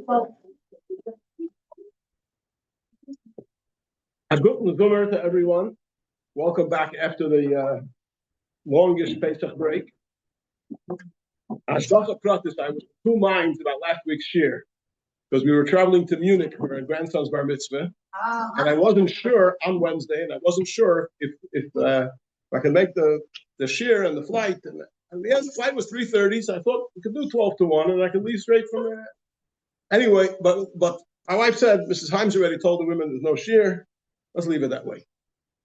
A good Zomer to everyone. Welcome back after the longest Pesach break. Hashgacha Pratis, I was in two minds about last week's Shiur because we were traveling to Munich for our grandson's bar mitzvah, and I wasn't sure on Wednesday, and I wasn't sure if I could make the Shiur and the flight. And the flight was 3:30, so I thought we could do 12 to 1, and I could leave straight from there. Anyway, but my wife said, Mrs. Himes already told the women there's no Shiur. Let's leave it that way.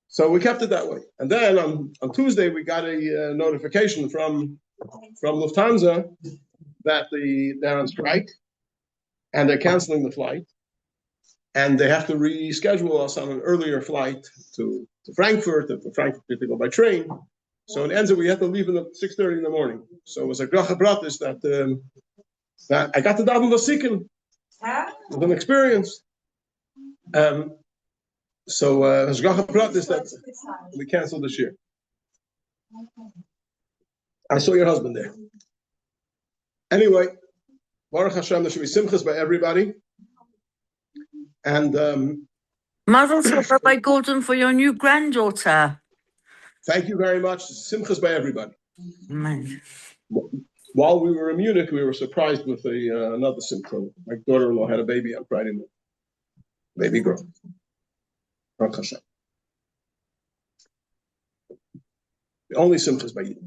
So we kept it that way. And then on Tuesday, we got a notification from Lufthansa that they're on strike and they're canceling the flight. And they have to reschedule us on an earlier flight to Frankfurt, and from Frankfurt we have to go by train. So it ends up we have to leave at 6:30 in the morning. So it was a gracha bratis that I got to daven vasikin. It was an experience. So Hashgacha Pratis that we canceled this year. I saw your husband there. Anyway, Baruch Hashem, there should be simchas by everybody. And Mazel tov, Rabbi Gordon, for your new granddaughter. Thank you very much. Simchas by everybody. Amen. While we were in Munich, we were surprised with another simcha. My daughter-in-law had a baby on Friday night. Baby girl. Baruch Hashem. The only simchas by you.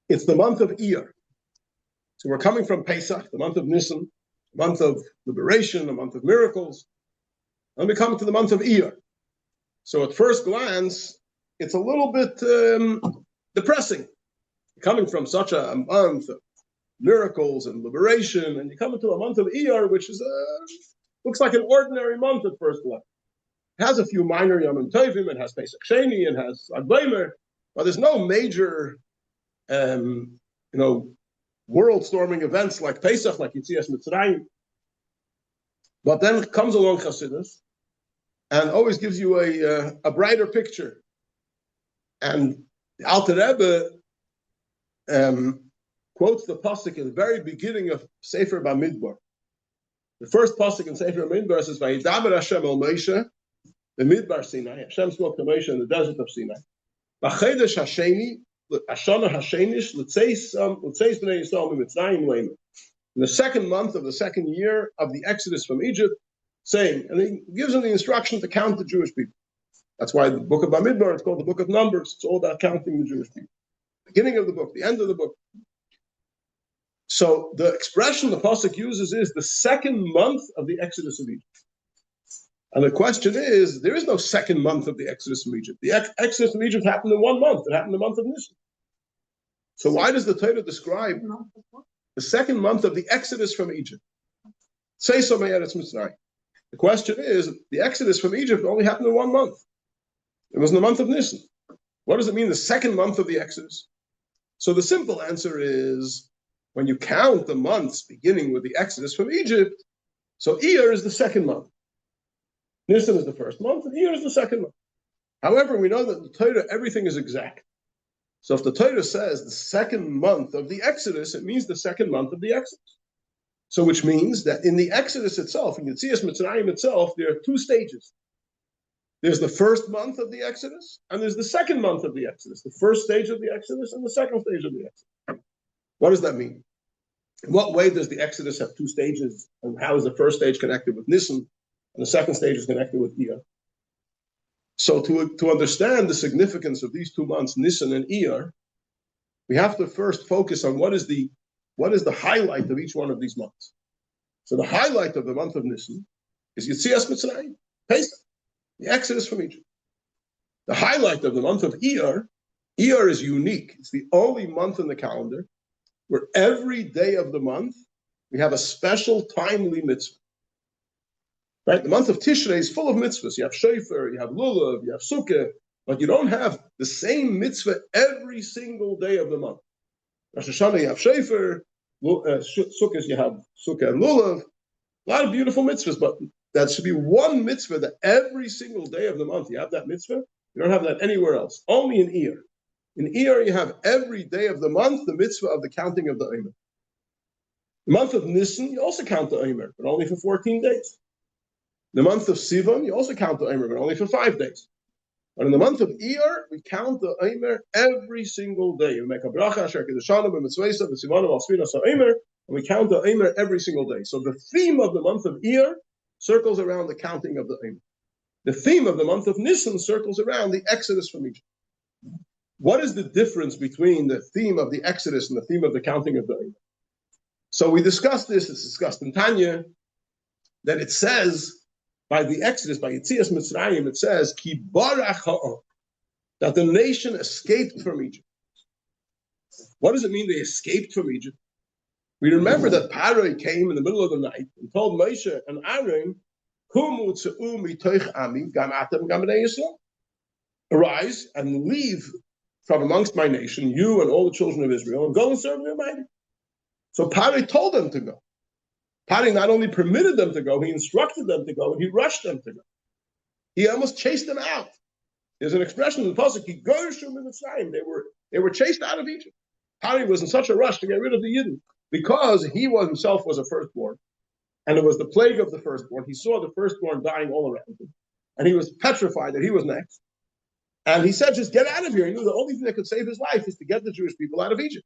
It's the month of Iyar. So we're coming from Pesach, the month of Nisan, the month of liberation, the month of miracles. And we come to the month of Iyar. So at first glance, it's a little bit depressing. Coming from such a month of miracles and liberation, and you come into a month of Iyar, which is looks like an ordinary month at first glance. It has a few minor Yom Tovim, it has Pesach Sheni, it has Agbaymer, but there's no major, world-storming events like Pesach, like Yitzias Mitzrayim. But then comes along Chassidus, and always gives you a brighter picture. And the Alter Rebbe quotes the pasuk in the very beginning of Sefer Bamidbar. The first pasuk in Sefer Bamidbar says, "Vayidaber Hashem el Moshe b'Midbar Sinai." Hashem spoke to Moshe in the desert of Sinai. B'chedesh Hasheni, Hashana Hashenish, l'tzeis b'nei Yisrael mitzrayim leimer. In the second month of the second year of the Exodus from Egypt, saying, and he gives them the instruction to count the Jewish people. That's why the book of Bamidbar is called the book of Numbers. It's all about counting the Jewish people. Beginning of the book, the end of the book. So the expression the pasuk uses is the second month of the Exodus of Egypt. And the question is, there is no second month of the Exodus from Egypt. The Exodus from Egypt happened in 1 month. It happened in the month of Nisan. So why does the Torah describe the second month of the Exodus from Egypt? Say so, Me'eretz Mitzrayim. The question is, the Exodus from Egypt only happened in 1 month. It was in the month of Nisan. What does it mean, the second month of the Exodus? So the simple answer is, when you count the months beginning with the Exodus from Egypt, so Iyar is the second month. Nisan is the first month, and Iyar is the second month. However, we know that in the Torah, everything is exact. So if the Torah says the second month of the Exodus, it means the second month of the Exodus. So which means that in the Exodus itself, in Yitzias Mitzrayim itself, there are 2 stages. There's the first month of the Exodus, and there's the second month of the Exodus. The first stage of the Exodus and the second stage of the Exodus. What does that mean? In what way does the Exodus have 2 stages? And how is the first stage connected with Nisan, and the second stage is connected with Iyar? So to understand the significance of these 2 months, Nisan and Iyar, we have to first focus on what is the highlight of each one of these months. So the highlight of the month of Nisan is Yitzias Mitzrayim, Pesach, the Exodus from Egypt. The highlight of the month of Iyar is unique. It's the only month in the calendar where every day of the month we have a special timely mitzvah. Right? The month of Tishrei is full of mitzvahs. You have shofar, you have lulav, you have sukkah, but you don't have the same mitzvah every single day of the month. Rosh Hashanah, you have shofar, sukkahs, you have sukkah and lulav. A lot of beautiful mitzvahs, but that should be one mitzvah that every single day of the month you have that mitzvah. You don't have that anywhere else, only in Iyar. In Iyar, you have every day of the month the mitzvah of the counting of the Omer. The month of Nisan, you also count the Omer, but only for 14 days. The month of Sivan, you also count the Omer, but only for 5 days. But in the month of Iyar, we count the Omer every single day. We make a bracha, Asher Kedoshim, B'mitzvaysa, B'sivanim, Al-Sfinas Omer, and we count the Omer every single day. So the theme of the month of Iyar circles around the counting of the Omer. The theme of the month of Nisan circles around the Exodus from Egypt. What is the difference between the theme of the Exodus and the theme of the counting of the Omer? So we discussed this, it's discussed in Tanya, that it says, by the Exodus, by Yetzias Mitzrayim, it says, Ki barach ha'or, that the nation escaped from Egypt. What does it mean they escaped from Egypt? We remember that Paroi came in the middle of the night and told Moshe and Aaron, Kumu tze'u mitoich ami, gam atem gam bnei Yisrael. Arise and leave from amongst my nation, you and all the children of Israel, and go and serve the Almighty. So Paroi told them to go. Paroi not only permitted them to go, he instructed them to go, and he rushed them to go. He almost chased them out. There's an expression in the Pasuk, they were chased out of Egypt. Paroi was in such a rush to get rid of the Yidden, because he himself was a firstborn, and it was the plague of the firstborn. He saw the firstborn dying all around him, and he was petrified that he was next. And he said, just get out of here. He knew the only thing that could save his life is to get the Jewish people out of Egypt.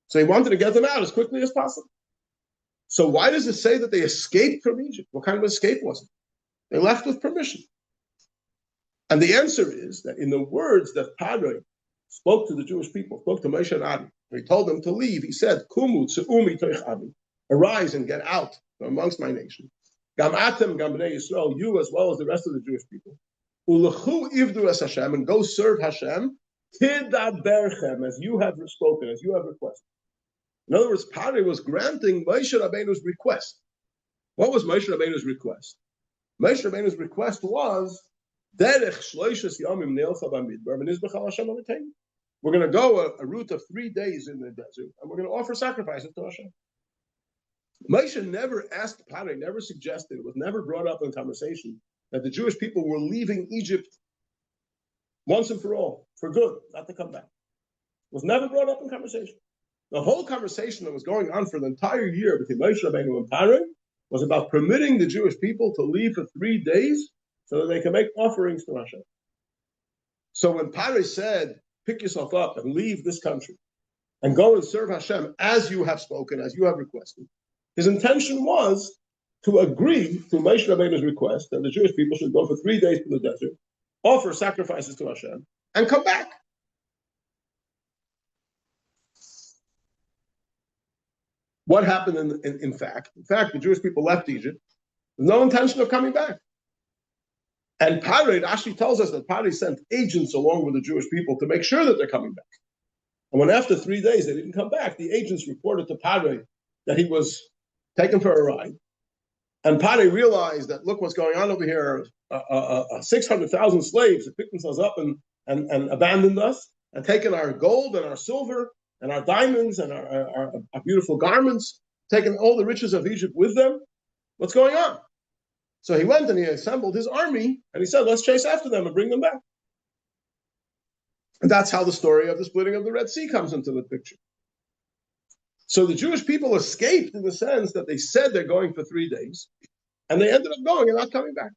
So he wanted to get them out as quickly as possible. So why does it say that they escaped from Egypt? What kind of escape was it? They left with permission. And the answer is that in the words that Paroi spoke to the Jewish people, spoke to Moshe and Aaron, he told them to leave. He said, Kumu tze'u mitoich ami, arise and get out from amongst my nation. Gam atem gam bnei Yisrael, you as well as the rest of the Jewish people. Ulechu ivdu es Hashem, and go serve Hashem, tidaberchem, as you have spoken, as you have requested. In other words, Paroi was granting Moshe Rabbeinu's request. What was Moshe Rabbeinu's request? Moshe Rabbeinu's request was, Derech shloishes yamim neilcha b'midbar v'nizbech al Hashem alateinu. We're going to go a route of 3 days in the desert, and we're going to offer sacrifices to Hashem. Moshe never asked Paroi, never suggested, it was never brought up in conversation that the Jewish people were leaving Egypt once and for all, for good, not to come back. It was never brought up in conversation. The whole conversation that was going on for the entire year between Moshe Rabbeinu and Paroi was about permitting the Jewish people to leave for 3 days so that they can make offerings to Hashem. So when Paroi said, pick yourself up and leave this country and go and serve Hashem as you have spoken, as you have requested, his intention was to agree to Moshe Rabbeinu's request that the Jewish people should go for 3 days to the desert, offer sacrifices to Hashem, and come back. What happened in fact? In fact, the Jewish people left Egypt with no intention of coming back. And Paroi actually tells us that Paroi sent agents along with the Jewish people to make sure that they're coming back. And when after 3 days they didn't come back, the agents reported to Paroi that he was taken for a ride. And Paroi realized that, look what's going on over here, 600,000 slaves have picked themselves up and abandoned us and taken our gold and our silver and our diamonds and our beautiful garments, taking all the riches of Egypt with them. What's going on? So he went and he assembled his army and he said, let's chase after them and bring them back. And that's how the story of the splitting of the Red Sea comes into the picture. So the Jewish people escaped in the sense that they said they're going for 3 days and they ended up going and not coming back.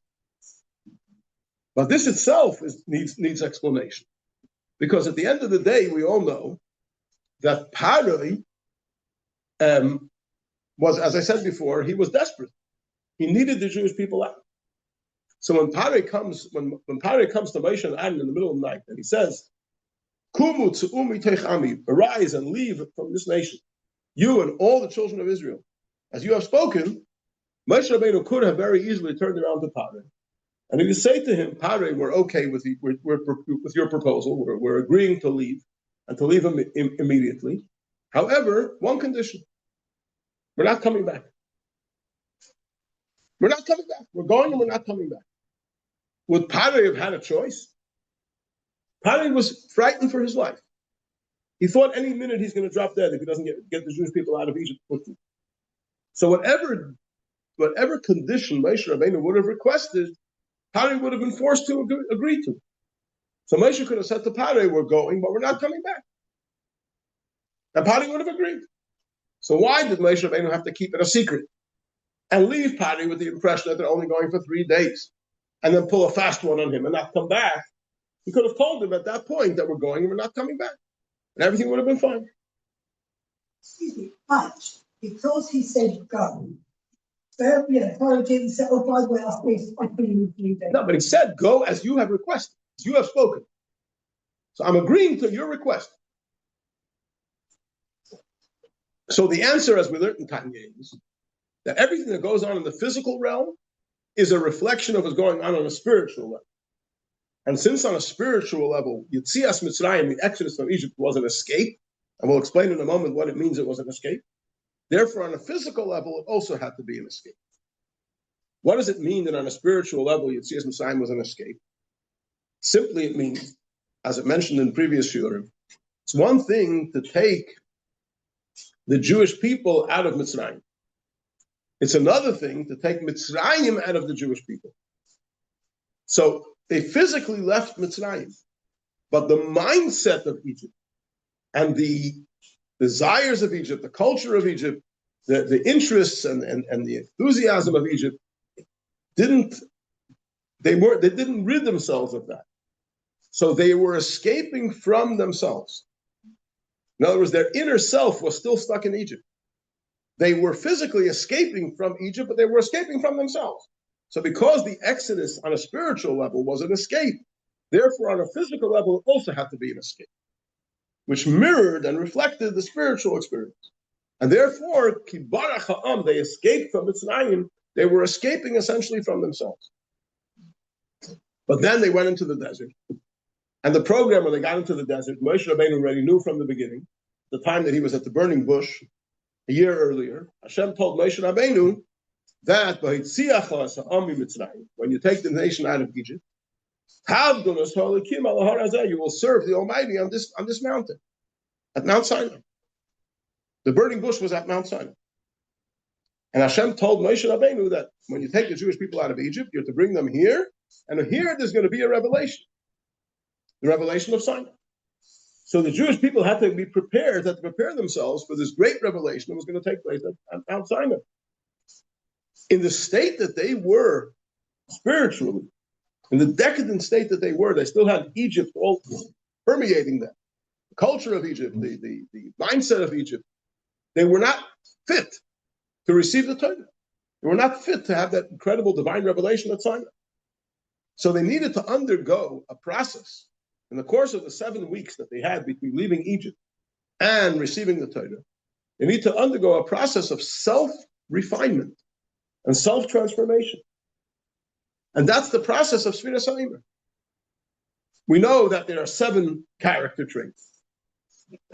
But this itself needs explanation. Because at the end of the day, we all know that Paroi was, as I said before, he was desperate. He needed the Jewish people out. So when Paroi comes to Moshe and Aaron in the middle of the night, and he says, Kumu tze'u mitoich ami, arise and leave from this nation, you and all the children of Israel, as you have spoken, Moshe Rabbeinu could have very easily turned around to Paroi. And he would say to him, Paroi, we're okay with your proposal, we're agreeing to leave, and to leave immediately. However, one condition, we're not coming back. We're not coming back. We're going and we're not coming back. Would Paroi have had a choice? Paroi was frightened for his life. He thought any minute he's going to drop dead if he doesn't get the Jewish people out of Egypt quickly. So whatever condition Moshe Rabbeinu would have requested, Paroi would have been forced to agree to. So Moshe could have said to Parei, we're going, but we're not coming back. And Parei would have agreed. So why did Moshe Rabbeinu have to keep it a secret and leave Parei with the impression that they're only going for 3 days and then pull a fast one on him and not come back? He could have told him at that point that we're going and we're not coming back. And everything would have been fine. Excuse me, but because he said go, Pharaoh didn't say, oh, by the way, I'll be in 3 days. No, but he said, go as you have requested, as you have spoken. So I'm agreeing to your request. So the answer, as we learned in Tanya, is that everything that goes on in the physical realm is a reflection of what's going on a spiritual level. And since on a spiritual level, Yetzias Mitzrayim, the exodus from Egypt, was an escape, and we'll explain in a moment what it means it was an escape. Therefore, on a physical level, it also had to be an escape. What does it mean that on a spiritual level, Yetzias Mitzrayim was an escape? Simply, it means, as it mentioned in previous Shiur, it's one thing to take the Jewish people out of Mitzrayim. It's another thing to take Mitzrayim out of the Jewish people. So they physically left Mitzrayim, but the mindset of Egypt and the desires of Egypt, the culture of Egypt, the interests and the enthusiasm of Egypt they didn't rid themselves of that. So they were escaping from themselves. In other words, their inner self was still stuck in Egypt. They were physically escaping from Egypt, but they were escaping from themselves. So because the Exodus on a spiritual level was an escape, therefore on a physical level it also had to be an escape, which mirrored and reflected the spiritual experience. And therefore, Kibarach Ha'am, they escaped from Mitzrayim, they were escaping essentially from themselves. But then they went into the desert. And the program, when they got into the desert, Moshe Rabbeinu already knew from the beginning, the time that he was at the burning bush, a year earlier, Hashem told Moshe Rabbeinu that when you take the nation out of Egypt, you will serve the Almighty on this mountain, at Mount Sinai. The burning bush was at Mount Sinai. And Hashem told Moshe Rabbeinu that when you take the Jewish people out of Egypt, you're to bring them here, and here there's going to be a revelation, the revelation of Sinai. So the Jewish people had to be prepared, had to prepare themselves for this great revelation that was going to take place at Mount Sinai. In the state that they were spiritually, in the decadent state that they were, they still had Egypt all permeating them. The culture of Egypt, the mindset of Egypt. They were not fit to receive the Torah. They were not fit to have that incredible divine revelation at Sinai. So they needed to undergo a process in the course of the 7 weeks that they had between leaving Egypt and receiving the Torah. They need to undergo a process of self-refinement and self-transformation. And that's the process of Sfiras HaEmer. We know that there are 7 character traits.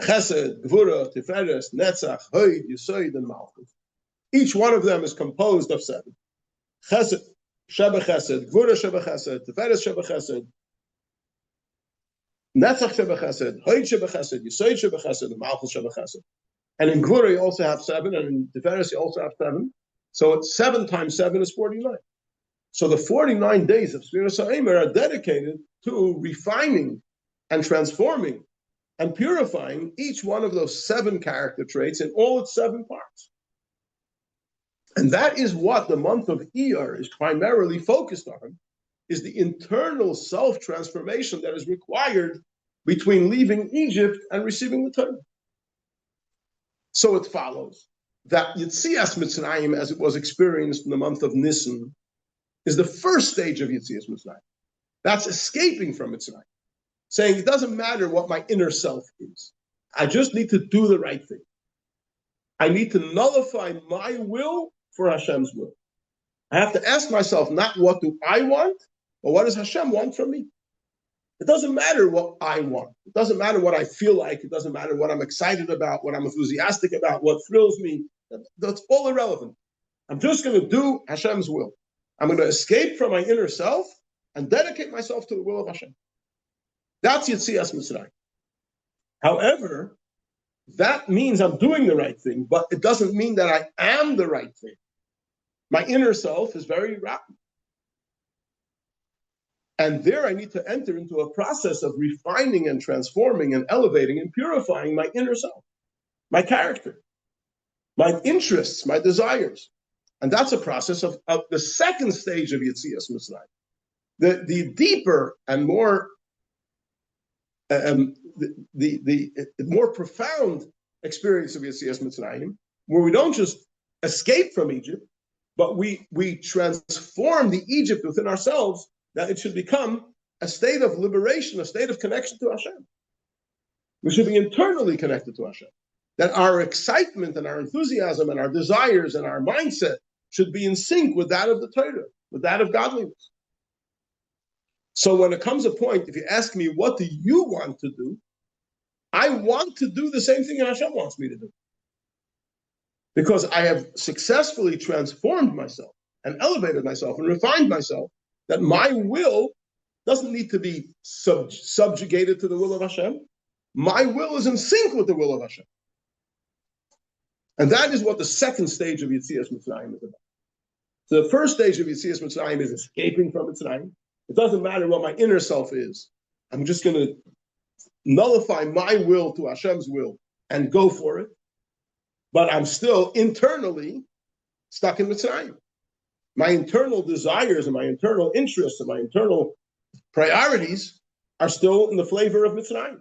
Chesed, Gvura, Tiferes, Netzach, Hod, Yesod, and Malchus. Each one of them is composed of 7. Chesed, Sheba Chesed, Gvura Sheba Chesed, Tiferes Sheba Chesed, Netzach Sheba Chesed, Hod Sheba Chesed, Yesod Sheba Chesed, and Malchus Sheba Chesed. And in Gvura you also have 7, and in Tiferes you also have 7. So it's 7 times 7 is 49. So the 49 days of Sfiras HaEmer are dedicated to refining and transforming and purifying each one of those 7 character traits in all its 7 parts. And that is what the month of Iyar is primarily focused on, is the internal self-transformation that is required between leaving Egypt and receiving the Torah. So it follows that Yetzias Mitzrayim, as it was experienced in the month of Nisan, is the first stage of Yetzias Mitzrayim. That's escaping from Mitzrayim, saying it doesn't matter what my inner self is. I just need to do the right thing. I need to nullify my will for Hashem's will. I have to ask myself, not what do I want, but what does Hashem want from me? It doesn't matter what I want. It doesn't matter what I feel like. It doesn't matter what I'm excited about, what I'm enthusiastic about, what thrills me. That's all irrelevant. I'm just going to do Hashem's will. I'm going to escape from my inner self and dedicate myself to the will of Hashem. That's Yetzias Mitzrayim. However, that means I'm doing the right thing, but it doesn't mean that I am the right thing. My inner self is very rotten. And there I need to enter into a process of refining and transforming and elevating and purifying my inner self, my character, my interests, my desires. And that's a process of the second stage of Yetzias Mitzrayim. The deeper and more the more profound experience of Yetzias Mitzrayim, where we don't just escape from Egypt, but we transform the Egypt within ourselves, that it should become a state of liberation, a state of connection to Hashem. We should be internally connected to Hashem. That our excitement and our enthusiasm and our desires and our mindset should be in sync with that of the Torah, with that of godliness. So when it comes a point, if you ask me, what do you want to do? I want to do the same thing that Hashem wants me to do. Because I have successfully transformed myself and elevated myself and refined myself, that my will doesn't need to be subjugated to the will of Hashem. My will is in sync with the will of Hashem. And that is what the second stage of Yetzias Mitzrayim is about. So the first stage of Yetzias Mitzrayim is escaping from Mitzrayim. It doesn't matter what my inner self is. I'm just going to nullify my will to Hashem's will and go for it. But I'm still internally stuck in Mitzrayim. My internal desires and my internal interests and my internal priorities are still in the flavor of Mitzrayim.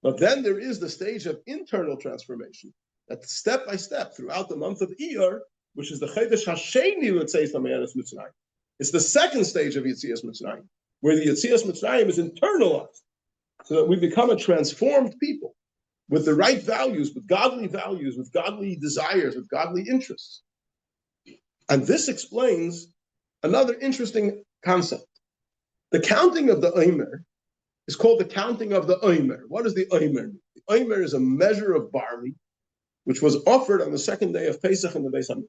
But then there is the stage of internal transformation, that step by step throughout the month of Iyar, which is the Chedesh Hasheni, let's say, Mitzrayim. It's the second stage of Yetzias Mitzrayim, where the Yetzias Mitzrayim is internalized, so that we become a transformed people with the right values, with godly desires, with godly interests. And this explains another interesting concept. The counting of the Omer is called the counting of the Omer. What is the Omer? The Omer is a measure of barley, which was offered on the second day of Pesach in the Beis Hamikdash.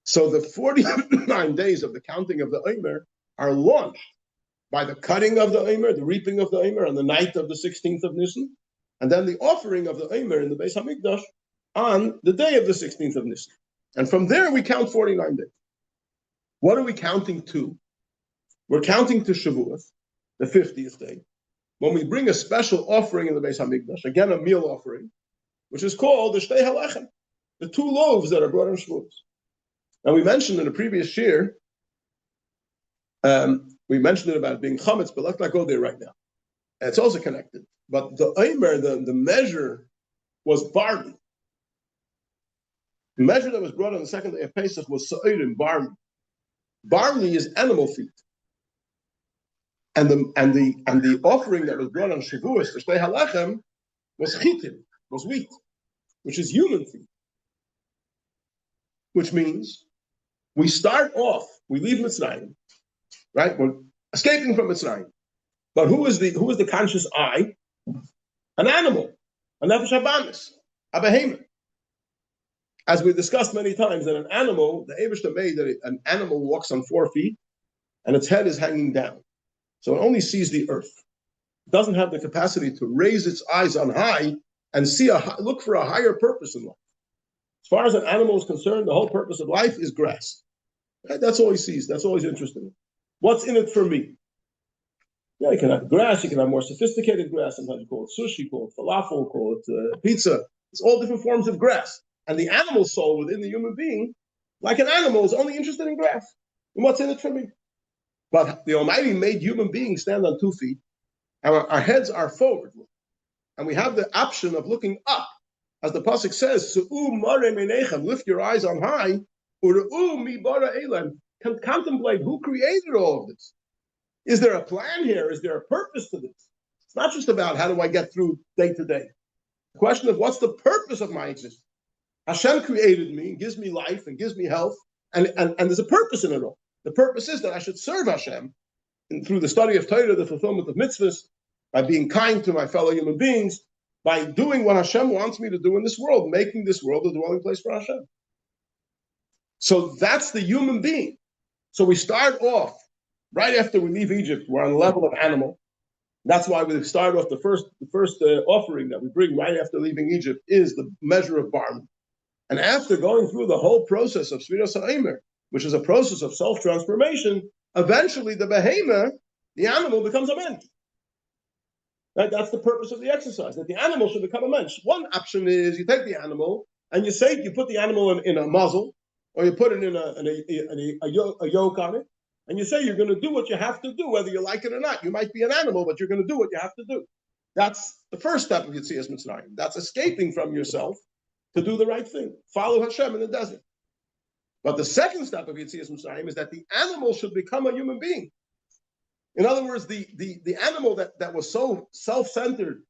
So the 49 days of the counting of the Omer are launched by the cutting of the Omer, the reaping of the Omer on the night of the 16th of Nisan, and then the offering of the Omer in the Beis Hamikdash on the day of the 16th of Nisan. And from there we count 49 days. What are we counting to? We're counting to Shavuot, the 50th day, when we bring a special offering in the Beis Hamikdash, again a meal offering, which is called the Shtei Halechem, the two loaves that are brought on Shavuot. Now we mentioned in the previous Shiur, we mentioned it about being chametz, but let's not go there right now. And it's also connected. But the Omer, the measure, was barley. The measure that was brought on the second day of Pesach was sa'orim, barley. Barley is animal feed. And the offering that was brought on Shavuos, the Shtei Halechem, was chitim, was wheat, which is human feed. Which means we start off, we leave Mitzrayim, right? We're escaping from Mitzrayim. But who is the conscious I? An animal, a nefesh habamis, a behemoth. As we discussed many times, that an animal, the Eibishter made that an animal walks on 4 feet and its head is hanging down. So it only sees the earth. It doesn't have the capacity to raise its eyes on high and look for a higher purpose in life. As far as an animal is concerned, the whole purpose of life is grass. Right? That's all he sees. That's all he's interested in. What's in it for me? Yeah, you can have grass. You can have more sophisticated grass. Sometimes you call it sushi, call it falafel, call it pizza. It's all different forms of grass. And the animal soul within the human being, like an animal, is only interested in grass. And what's in it for me? But the Almighty made human beings stand on 2 feet, and our heads are forward. And we have the option of looking up. As the pasuk says, "Su'u mare meinechem," lift your eyes on high, "U're'u mi bara elam," contemplate who created all of this. Is there a plan here? Is there a purpose to this? It's not just about how do I get through day to day. The question of what's the purpose of my existence? Hashem created me and gives me life and gives me health, and there's a purpose in it all. The purpose is that I should serve Hashem and through the study of Torah, the fulfillment of mitzvahs, by being kind to my fellow human beings, by doing what Hashem wants me to do in this world, making this world a dwelling place for Hashem. So that's the human being. So we start off, right after we leave Egypt, we're on the level of animal. That's why we start off the first offering that we bring right after leaving Egypt is the measure of barley. And after going through the whole process of Sfiras HaOmer, which is a process of self-transformation, eventually the behemoth, the animal, becomes a mensch. Right? That's the purpose of the exercise, that the animal should become a mensch. One option is you take the animal and you put the animal in a muzzle, or you put it in a yoke on it, and you say you're going to do what you have to do, whether you like it or not. You might be an animal, but you're going to do what you have to do. That's the first step of Yetzias Mitzrayim. That's escaping from yourself to do the right thing. Follow Hashem in the desert. But the second step of Yetzias Mitzrayim is that the animal should become a human being. In other words, the animal that was so self-centered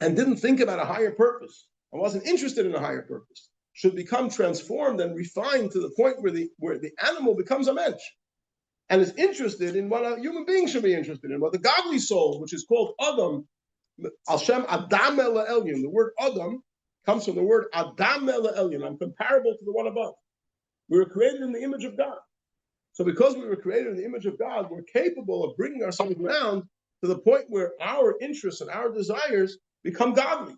and didn't think about a higher purpose and wasn't interested in a higher purpose should become transformed and refined to the point where the animal becomes a mensch and is interested in what a human being should be interested in, what the godly soul, which is called Adam, Hashem Adam El Elyon. The word Adam comes from the word Adam El Elyon. I'm comparable to the one above. We were created in the image of God. So because we were created in the image of God, we're capable of bringing ourselves around to the point where our interests and our desires become godly.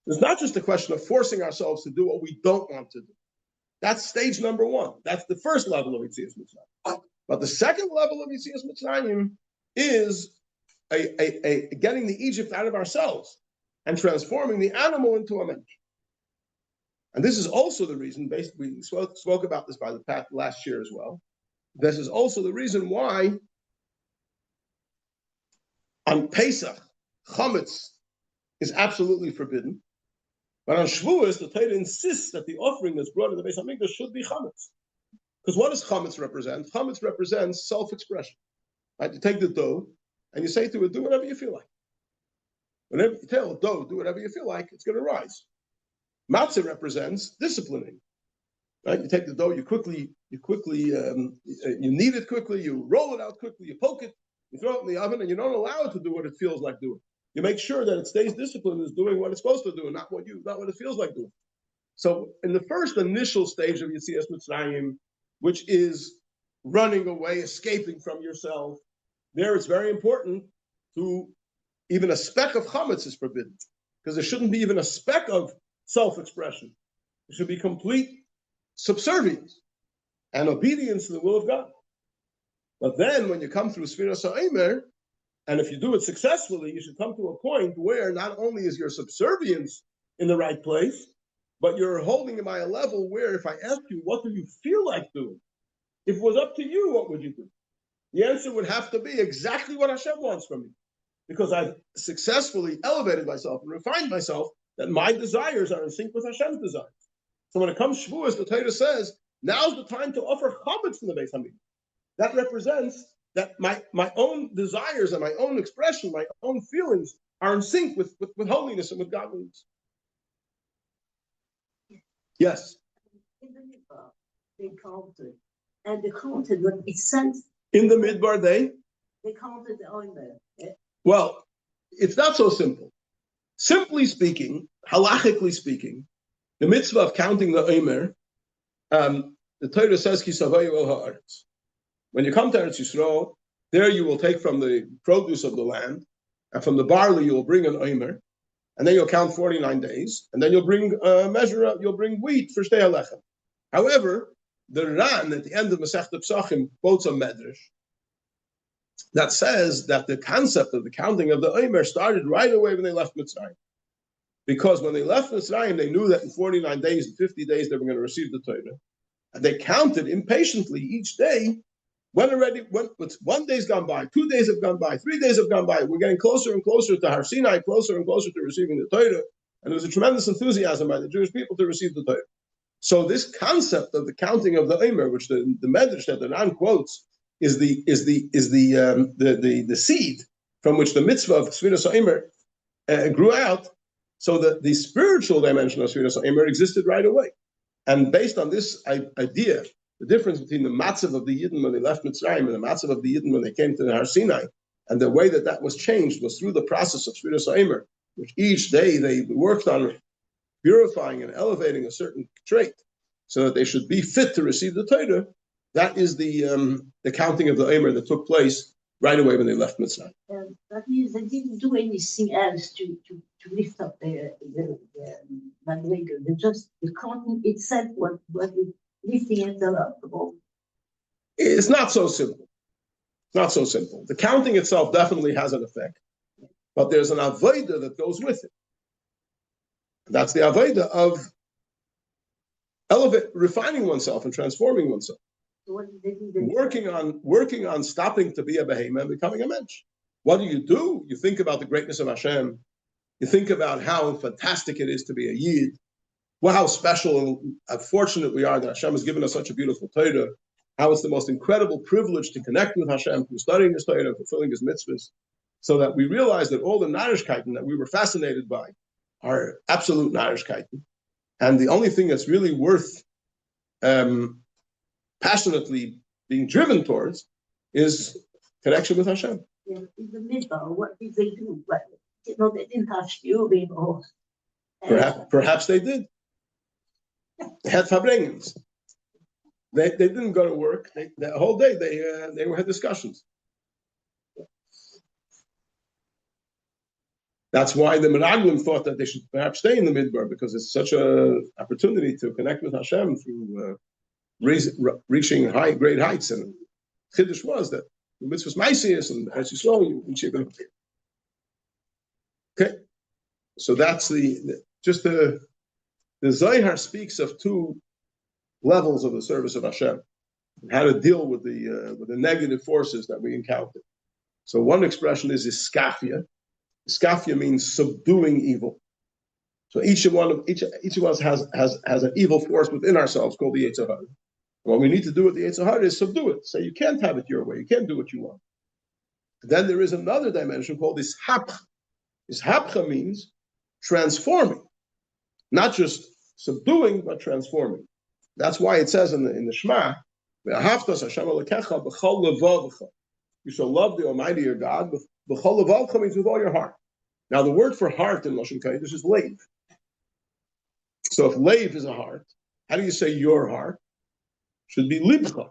It's not just a question of forcing ourselves to do what we don't want to do. That's stage number one. That's the first level of Yetzias Mitzrayim. But the second level of Yetzias Mitzrayim is getting the Egypt out of ourselves and transforming the animal into a mensch. And this is also the reason, basically, we spoke about this by the path last year as well. This is also the reason why on Pesach, chametz is absolutely forbidden. But on Shavuos, the Torah insists that the offering that's brought in the Beis Hamikdash should be chametz. Because what does chametz represent? Chametz represents self-expression. Right? You take the dough and you say to it, do whatever you feel like. Whenever you tell the dough, do whatever you feel like, it's going to rise. Matzah represents disciplining. Right? You take the dough, you knead it quickly, you roll it out quickly, you poke it, you throw it in the oven, and you don't allow it to do what it feels like doing. You make sure that it stays disciplined, is doing what it's supposed to do, and not what it feels like doing. So, in the first initial stage of Yetzias Mitzrayim, which is running away, escaping from yourself, there it's very important to even a speck of chametz is forbidden, because there shouldn't be even a speck of self-expression. It should be complete subservience and obedience to the will of God. But then when you come through Sfiras HaOmer, and if you do it successfully, you should come to a point where not only is your subservience in the right place, but you're holding it by a level where if I ask you, what do you feel like doing? If it was up to you, what would you do? The answer would have to be exactly what Hashem wants from me, because I've successfully elevated myself and refined myself that my desires are in sync with Hashem's desires. So when it comes Shavuos, the Torah says, now's the time to offer chametz from the Beis Hamikdash. That represents that my own desires and my own expression, my own feelings are in sync with holiness and with godliness. Yes? In the Midbar, they counted. And they counted what it sent. In the Midbar, they counted the omer. Yeah? Well, it's not so simple. Simply speaking, halachically speaking, the mitzvah of counting the omer, the Torah says, Ki savayu el ha'aretz. When you come to Eretz Yisrael, there you will take from the produce of the land, and from the barley you will bring an omer, and then you'll count 49 days, and then you'll bring you'll bring wheat for shtei halechem. However, the Ran at the end of Masechta Pesachim quotes a medrash that says that the concept of the counting of the omer started right away when they left Mitzrayim. Because when they left Mitzrayim, they knew that in 49 days and 50 days they were going to receive the Torah. And they counted impatiently each day. When 1 day's gone by, 2 days have gone by, 3 days have gone by, we're getting closer and closer to Har Sinai, closer and closer to receiving the Torah. And there was a tremendous enthusiasm by the Jewish people to receive the Torah. So this concept of the counting of the omer, which the medrash that the Ran quotes, is the seed from which the mitzvah of Sfiras HaOmer grew out, so that the spiritual dimension of Sfiras HaOmer existed right away. And based on this idea, the difference between the matzav of the Yidden when they left Mitzrayim and the matzav of the Yidden when they came to the Har Sinai, and the way that was changed was through the process of Sfiras HaOmer, which each day they worked on purifying and elevating a certain trait so that they should be fit to receive the Torah. That is the counting of the omer that took place right away when they left Mitzrayim. That means they didn't do anything else to lift up the Madrigal. They just the counting itself was lifting it up. It's not so simple. It's not so simple. The counting itself definitely has an effect, but there's an avodah that goes with it. That's the avodah of refining oneself and transforming oneself. Working on stopping to be a behemoth and becoming a mensch. What do? You think about the greatness of Hashem. You think about how fantastic it is to be a Yid. Well, how special and fortunate we are that Hashem has given us such a beautiful Torah. How it's the most incredible privilege to connect with Hashem through studying His Torah and fulfilling His mitzvahs, so that we realize that all the narishkeiten that we were fascinated by are absolute narishkeiten, and the only thing that's really worth passionately being driven towards is connection with Hashem. Yeah, in the middle, what did they do? But, they didn't have Shiur or... Perhaps they did. They had fabrengens. They didn't go to work. The whole day they had discussions. That's why the Meraglim thought that they should perhaps stay in the Midbar, because it's such an opportunity to connect with Hashem through reaching great heights. And Chiddush was that the mitzvahs Maisius, and as you saw, you can. Okay, so that's the Zohar speaks of two levels of the service of Hashem, and how to deal with the negative forces that we encounter. So one expression is iskafia. Iskafia means subduing evil. So each of us has an evil force within ourselves called the Yetzer Hara. What we need to do with the Yetzer Hara is subdue it. Say you can't have it your way. You can't do what you want. Then there is another dimension called ishapcha. Ishapcha means transforming, not just subduing, but transforming. That's why it says in the Shema, you shall love the Almighty your God with b'chol levavcha, means with all your heart. Now the word for heart in Lashon Kodesh is leiv. So if leiv is a heart, how do you say your heart? Should be libcha.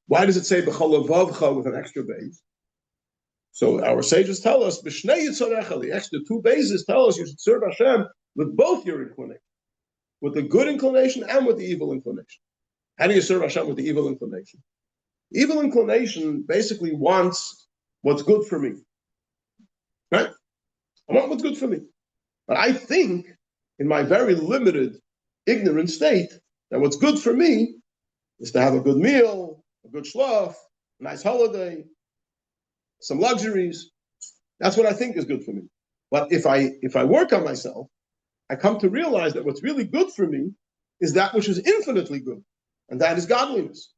Why does it say b'chol levavcha with an extra base? So our sages tell us, b'shnei yitzarecha, the extra two bases tell us you should serve Hashem with both your inclination, with the good inclination and with the evil inclination. How do you serve Hashem with the evil inclination? Evil inclination basically wants what's good for me. Right? I want what's good for me. But I think, in my very limited, ignorant state, that what's good for me is to have a good meal, a good shlof, a nice holiday, some luxuries. That's what I think is good for me. But if I work on myself, I come to realize that what's really good for me is that which is infinitely good, and that is godliness.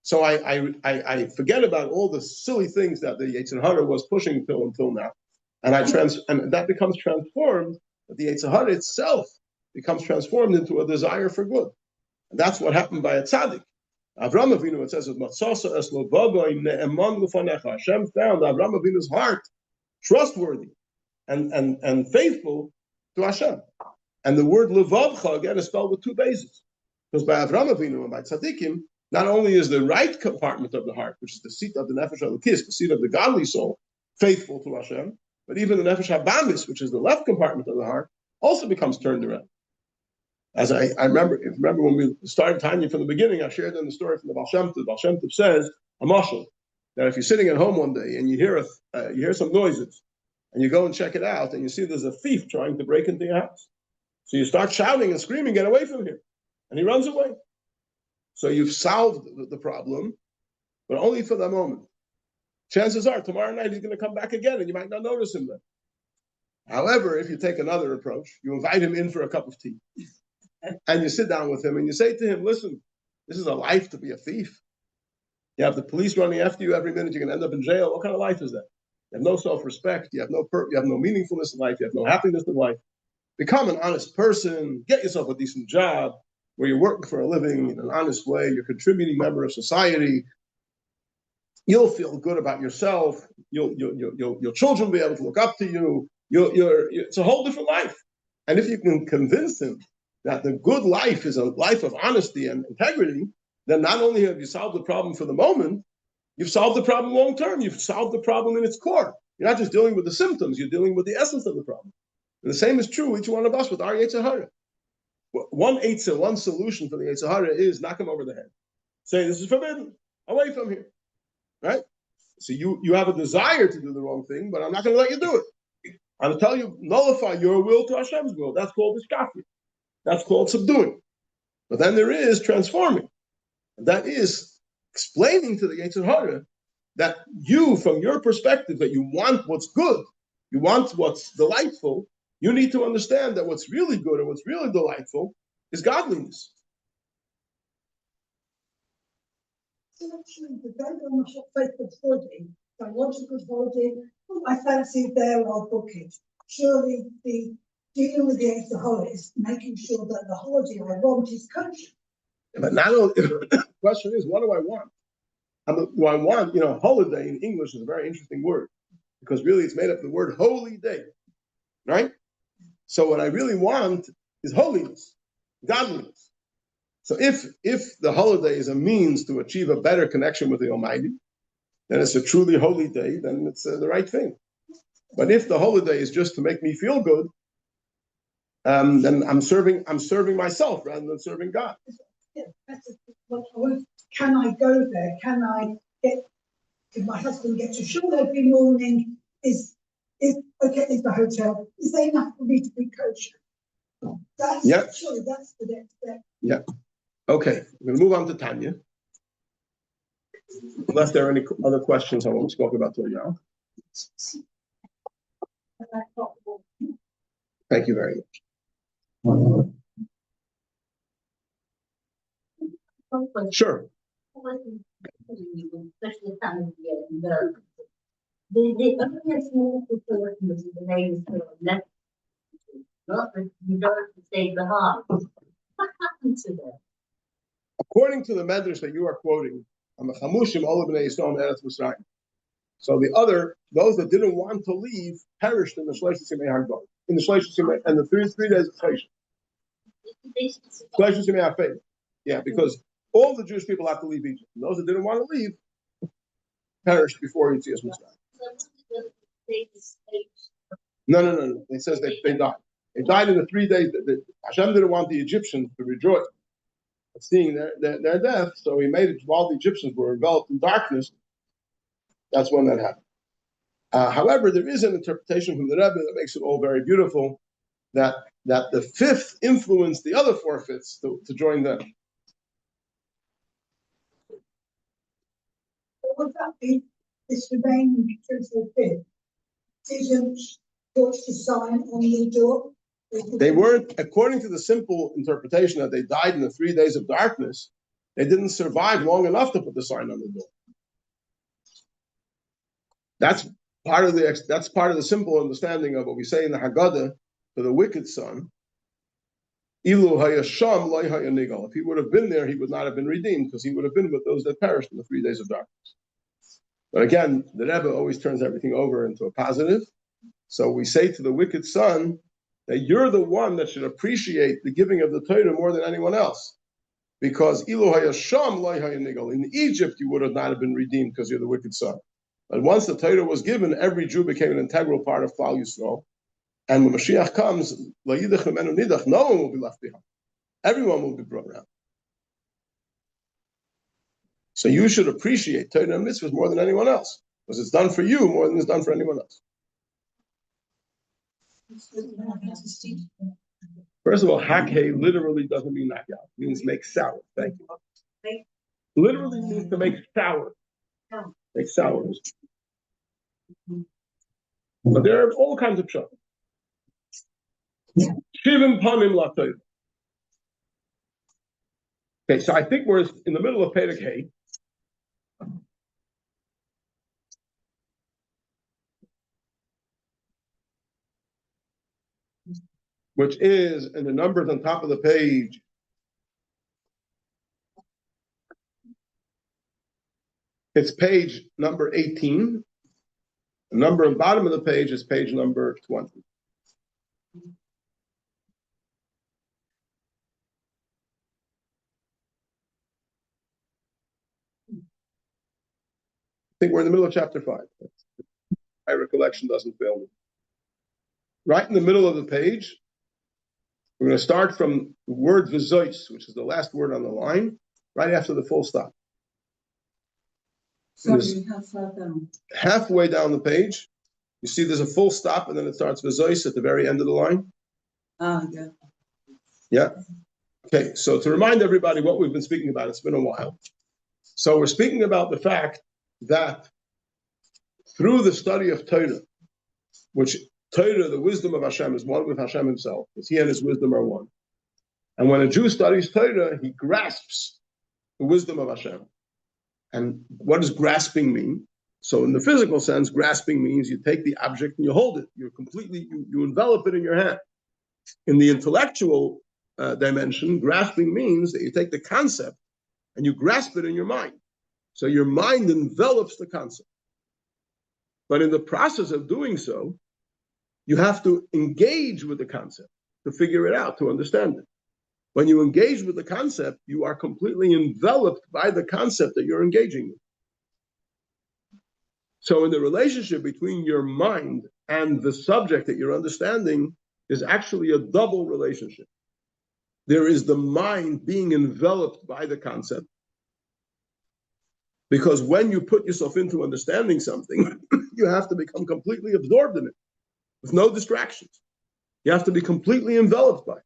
So I forget about all the silly things that the Yetzer Hara was pushing until now, and and that becomes transformed. But the Yetzer Hara itself becomes transformed into a desire for good, and that's what happened by a tzaddik. Avram Avinu, it says, Hashem found Avram Avinu's heart trustworthy and faithful to Hashem. And the word levavcha, again, is spelled with two bases. Because by Avram Avinu and by tzaddikim, not only is the right compartment of the heart, which is the seat of the nefesh halakis, the seat of the godly soul, faithful to Hashem, but even the nefesh habamis, which is the left compartment of the heart, also becomes turned around. As I remember when we started Tanya from the beginning, I shared in the story from the Baal Shem Tov. The Baal Shem Tov says, a mashal, that if you're sitting at home one day and you hear some noises, and you go and check it out, and you see there's a thief trying to break into your house. So you start shouting and screaming, get away from here. And he runs away. So you've solved the problem, but only for the moment. Chances are, tomorrow night he's going to come back again, and you might not notice him then. However, if you take another approach, you invite him in for a cup of tea. And you sit down with him and you say to him, listen, this is a life to be a thief. You have the police running after you every minute. You're going to end up in jail. What kind of life is that? You have no self-respect. You have no meaningfulness in life. You have no happiness in life. Become an honest person. Get yourself a decent job where you're working for a living in an honest way. You're a contributing member of society. You'll feel good about yourself. Your children will be able to look up to you. It's a whole different life. And if you can convince him that the good life is a life of honesty and integrity, then not only have you solved the problem for the moment, you've solved the problem long term. You've solved the problem in its core. You're not just dealing with the symptoms, you're dealing with the essence of the problem. And the same is true, each one of us, with our Yetzer Hara. One solution for the Yetzer Hara is knock him over the head. Say this is forbidden. Away from here. Right? So you have a desire to do the wrong thing, but I'm not going to let you do it. I'm going to tell you, nullify your will to Hashem's will. That's called ishkafi. That's called subduing. But then there is transforming. And that is explaining to the Yetzer Hara that you, from your perspective, that you want what's good, you want what's delightful, you need to understand that what's really good and what's really delightful is godliness. So actually, the day on the hot faithful holiday, if I want a good holiday, put my fancy there, I'll book it. Surely the dealing with the alcohol is making sure that the holiday I want is kosher. But not only, the question is, what do I want? Do I want, holiday in English is a very interesting word because really it's made up of the word holy day, right? So what I really want is holiness, godliness. So if the holiday is a means to achieve a better connection with the Almighty, then it's a truly holy day, then it's the right thing. But if the holiday is just to make me feel good, then I'm serving myself rather than serving God. Yeah, can I go there? Can I if my husband gets a shul every morning, is the hotel, is there enough for me to be kosher? Surely that's the next step. Yeah. Okay, we're going to move on to Tanya. Unless there are any other questions on what we spoke about till now. Thank you very much. Sure. Especially time the earliest move to the name is left, not the majority say the heart. What happened to them? According to the medrash that you are quoting, so those that didn't want to leave, perished in the Shleishis Yimei Hagdol, in the Shleishis Yimei, and the 3 days of Shleishis Yimei HaFeid. Yeah, because all the Jewish people have to leave Egypt. And those that didn't want to leave perished before Yetzias Mitzrayim. No. It says they died. They died in the 3 days. Hashem didn't want the Egyptians to rejoice at seeing their death, so he made it while the Egyptians were enveloped in darkness. That's when that happened. However, there is an interpretation from the Rebbe that makes it all very beautiful, that the 5th influenced the other 4/5 to join them. Would that be this remaining because of it didn't put the sign on the door? They weren't, according to the simple interpretation that they died in the 3 days of darkness, they didn't survive long enough to put the sign on the door. That's part of the simple understanding of what we say in the Haggadah for the wicked son. Ilu hayasham loy hayanigal. If he would have been there, he would not have been redeemed because he would have been with those that perished in the 3 days of darkness. But again, the Rebbe always turns everything over into a positive. So we say to the wicked son that you're the one that should appreciate the giving of the Torah more than anyone else. Because Ilu hayasham loy hayanigal. In Egypt, you would have not have been redeemed because you're the wicked son. But once the Torah was given, every Jew became an integral part of Klal Yisrael. And when Mashiach comes, no one will be left behind. Everyone will be brought around. So you should appreciate Torah and mitzvahs more than anyone else, because it's done for you more than it's done for anyone else. First of all, Achrei literally doesn't mean knock out. It means make sour. Thank you. Literally means to make sour. Make sour. But there are all kinds of pshat. Shivim panim latoyv. Okay, so I think we're in the middle of Perek Hey. Which is, in the numbers on top of the page, it's page number 18. The number on the bottom of the page is page number 20. I think we're in the middle of chapter 5. My recollection doesn't fail me. Right in the middle of the page, we're going to start from the word v'zois, which is the last word on the line. right after the full stop. Sorry, how far down? Halfway down the page, you see there's a full stop, and then it starts v'zois at the very end of the line. Ah, yeah. Yeah. Okay, so to remind everybody what we've been speaking about, it's been a while. So we're speaking about the fact that through the study of Torah, which Torah, the wisdom of Hashem, is one with Hashem himself, because he and his wisdom are one. And when a Jew studies Torah, he grasps the wisdom of Hashem. And what does grasping mean? So in the physical sense, grasping means you take the object and you hold it. You envelop it in your hand. In the intellectual dimension, grasping means that you take the concept and you grasp it in your mind. So your mind envelops the concept. But in the process of doing so, you have to engage with the concept to figure it out, to understand it. When you engage with the concept, you are completely enveloped by the concept that you're engaging with. So in the relationship between your mind and the subject that you're understanding is actually a double relationship. There is the mind being enveloped by the concept, because when you put yourself into understanding something, you have to become completely absorbed in it, with no distractions. You have to be completely enveloped by it.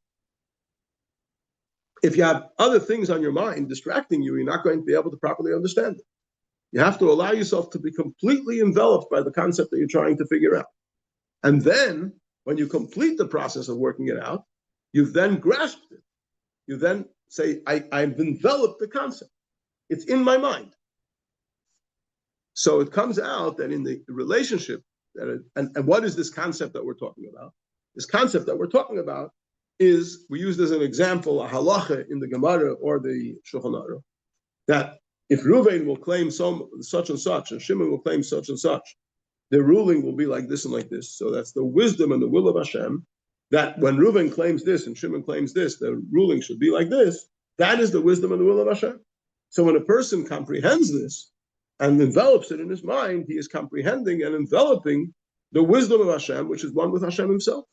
If you have other things on your mind distracting you, you're not going to be able to properly understand it. You have to allow yourself to be completely enveloped by the concept that you're trying to figure out. And then, when you complete the process of working it out, you've then grasped it. You then say, I've enveloped the concept. It's in my mind. So it comes out that in the relationship, and what is this concept that we're talking about? This concept that we're talking about is, we used as an example, a halacha in the Gemara or the Shulchan Aruch, that if Reuven will claim such and such, and Shimon will claim such and such, their ruling will be like this and like this. So that's the wisdom and the will of Hashem, that when Reuven claims this and Shimon claims this, the ruling should be like this. That is the wisdom and the will of Hashem. So when a person comprehends this and envelops it in his mind, he is comprehending and enveloping the wisdom of Hashem, which is one with Hashem himself.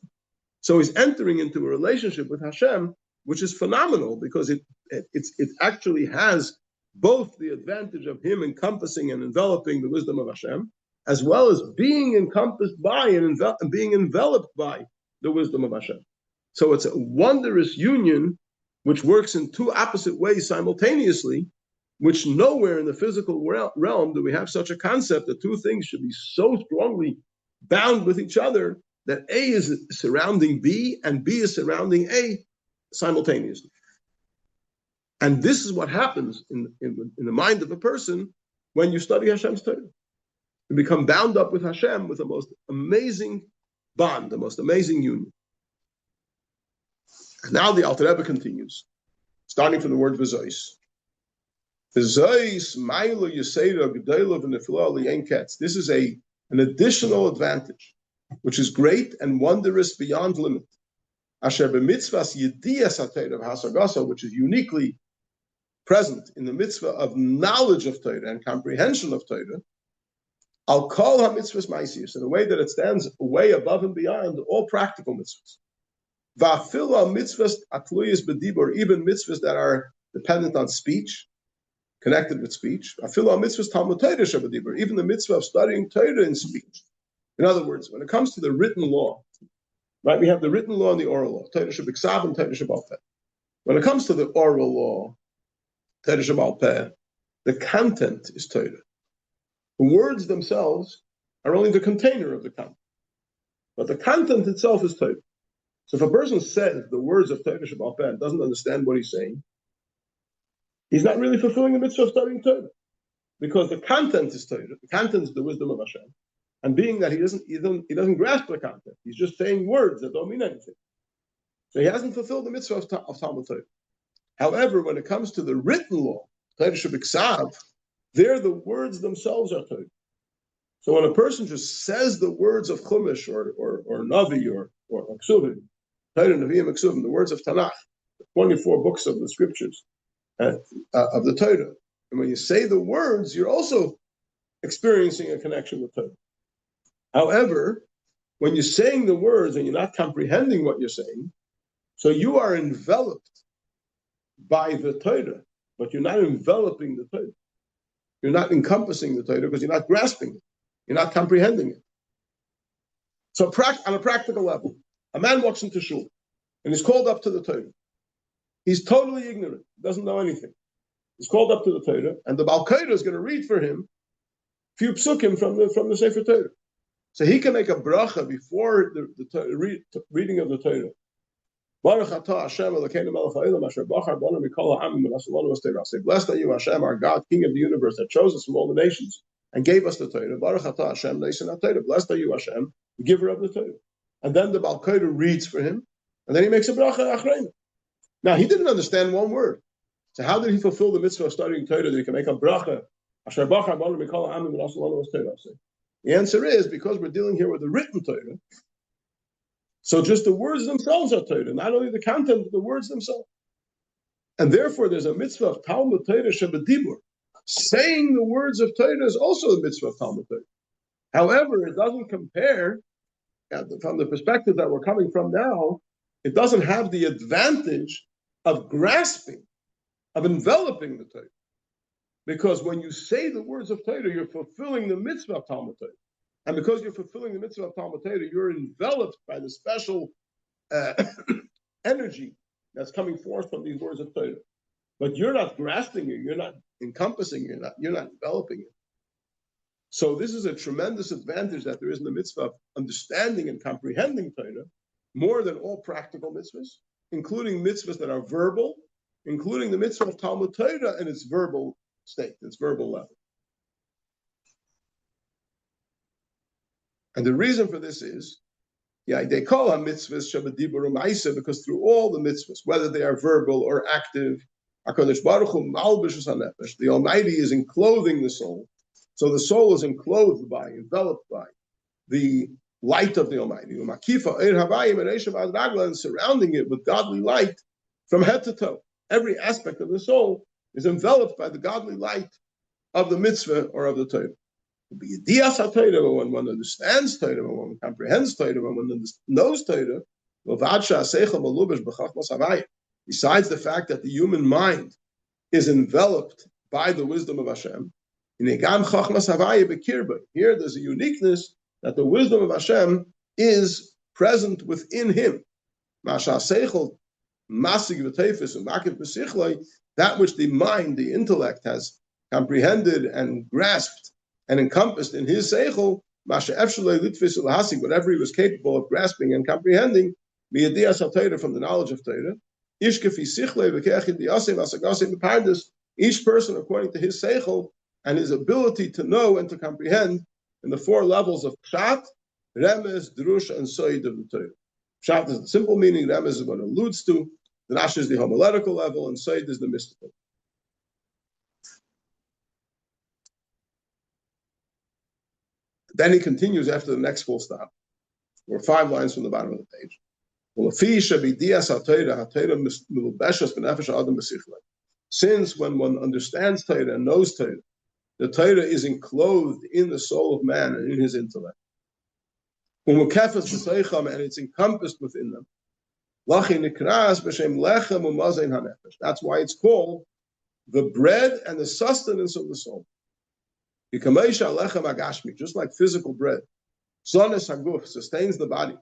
So he's entering into a relationship with Hashem, which is phenomenal, because it actually has both the advantage of him encompassing and enveloping the wisdom of Hashem, as well as being encompassed by and being enveloped by the wisdom of Hashem. So it's a wondrous union which works in two opposite ways simultaneously, which nowhere in the physical realm do we have such a concept that two things should be so strongly bound with each other that A is surrounding B and B is surrounding A simultaneously. And this is what happens in the mind of a person when you study Hashem's Torah. You become bound up with Hashem with the most amazing bond, the most amazing union. And now the Alter Rebbe continues, starting from the word v'zois. V'zois ma'ilo yesera g'dayla v'nefila li'en ketz. This is an additional advantage, which is great and wondrous beyond limit. Asher b'mitzvahs yediyas ha'Torah v'hasagasa, which is uniquely present in the mitzvah of knowledge of Torah and comprehension of Torah. I'll call ha-mitzvahs ma'asiyos, in a way that it stands way above and beyond all practical mitzvahs. Va'afil ha-mitzvahs atluyas b'dibur, even mitzvahs that are dependent on speech, connected with speech. Va'afil ha-mitzvahs talmud Torah sheb'dibur, even the mitzvah of studying Torah in speech. In other words, when it comes to the written law, right, we have the written law and the oral law, Torah sheb'iksav and Torah sheb'al peh. When it comes to the oral law, Torah sheb'al peh, the content is Torah. The words themselves are only the container of the content, but the content itself is Torah. So if a person says the words of Torah sheb'al peh and doesn't understand what he's saying, he's not really fulfilling the mitzvah of studying Torah, because the content is Torah. The content is the wisdom of Hashem. And being that he doesn't grasp the content, he's just saying words that don't mean anything. So he hasn't fulfilled the mitzvah of Talmud Torah. However, when it comes to the written law, Torah sheb'iksav, there the words themselves are Torah. So when a person just says the words of Chumash or Navi or Ksuvim, Torah, Nevi'im, Ksuvim, the words of Tanakh, the 24 books of the scriptures of the Torah, and when you say the words, you're also experiencing a connection with Torah. However, when you're saying the words and you're not comprehending what you're saying, so you are enveloped by the Torah but you're not enveloping the Torah. You're not encompassing the Torah because you're not grasping it. You're not comprehending it. So on a practical level, a man walks into shul and he's called up to the Torah. He's totally ignorant, doesn't know anything. He's called up to the Torah, and the Baal Kodesh is going to read for him a few psukim from the Sefer Torah. So he can make a bracha before the reading of the Torah. Baruch atah Hashem Elokeinu melech haolam asher bachar banu mikol ha'amim v'naseh lanu es Torah. Say, blessed are you, Hashem, our God, King of the universe, that chose us from all the nations and gave us the Torah. Baruch atah Hashem neisen ha'Torah. Blessed are you, Hashem, the giver of the Torah. And then the Baal Kodesh reads for him, and then he makes a bracha Achrei. Now he didn't understand one word. So how did he fulfill the mitzvah of studying Torah that he can make a bracha? Asher bachar banu mikol ha'amim v'naseh lanu es Torah. The answer is because we're dealing here with the written Torah. So just the words themselves are Torah, not only the content, but the words themselves. And therefore, there's a mitzvah of Talmud Torah shebedibur. Saying the words of Torah is also a mitzvah of Talmud Torah. However, it doesn't compare, from the perspective that we're coming from now, it doesn't have the advantage of grasping, of enveloping the Torah. Because when you say the words of Torah, you're fulfilling the mitzvah of Talmud Torah. And because you're fulfilling the mitzvah of Talmud Torah, you're enveloped by the special energy that's coming forth from these words of Torah. But you're not grasping it, you're not encompassing it, you're not enveloping it. So this is a tremendous advantage that there is in the mitzvah of understanding and comprehending Torah, more than all practical mitzvahs, including mitzvahs that are verbal, including the mitzvah of Talmud Torah and its verbal state, its verbal level. And the reason for this is, they call them mitzvahs shabadibur u'maisa because through all the mitzvahs, whether they are verbal or active, HaKadosh Baruch Hu malbishus hanefesh, the Almighty is enclothing the soul. So the soul is enclosed by, enveloped by the light of the Almighty. And surrounding it with godly light from head to toe. Every aspect of the soul is enveloped by the godly light of the mitzvah or of the Torah. When one understands Torah, when one comprehends Torah, when one knows Torah, besides the fact that the human mind is enveloped by the wisdom of Hashem, here there's a uniqueness that the wisdom of Hashem is present within him. That which the mind, the intellect, has comprehended and grasped and encompassed in his seichel, whatever he was capable of grasping and comprehending, from the knowledge of Torah. Each person according to his seichel and his ability to know and to comprehend in the four levels of pshat, remez, drush, and soid of the Torah. Pshat is the simple meaning, remez is what it alludes to, the nash is the homiletical level, and soid is the mystical. Then he continues after the next full stop. We're 5 lines from the bottom of the page. Since when one understands Torah and knows Torah, the Torah is enclosed in the soul of man and in his intellect. And it's encompassed within them. That's why it's called the bread and the sustenance of the soul. Just like physical bread, sustains the body.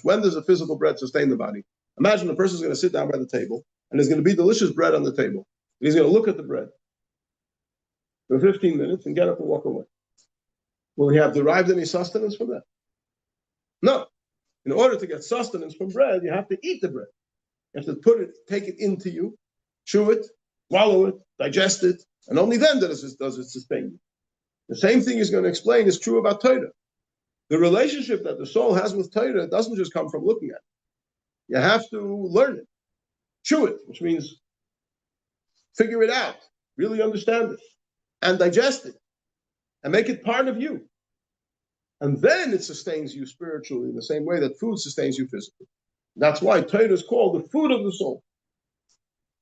When does a physical bread sustain the body? Imagine a person is going to sit down by the table, and there's going to be delicious bread on the table. And he's going to look at the bread for 15 minutes and get up and walk away. Will he have derived any sustenance from that? No. In order to get sustenance from bread, you have to eat the bread. You have to take it into you, chew it, swallow it, digest it, and only then does it sustain you. The same thing he's going to explain is true about Torah. The relationship that the soul has with Torah doesn't just come from looking at it. You have to learn it, chew it, which means figure it out, really understand it, and digest it, and make it part of you. And then it sustains you spiritually in the same way that food sustains you physically. That's why Torah is called the food of the soul.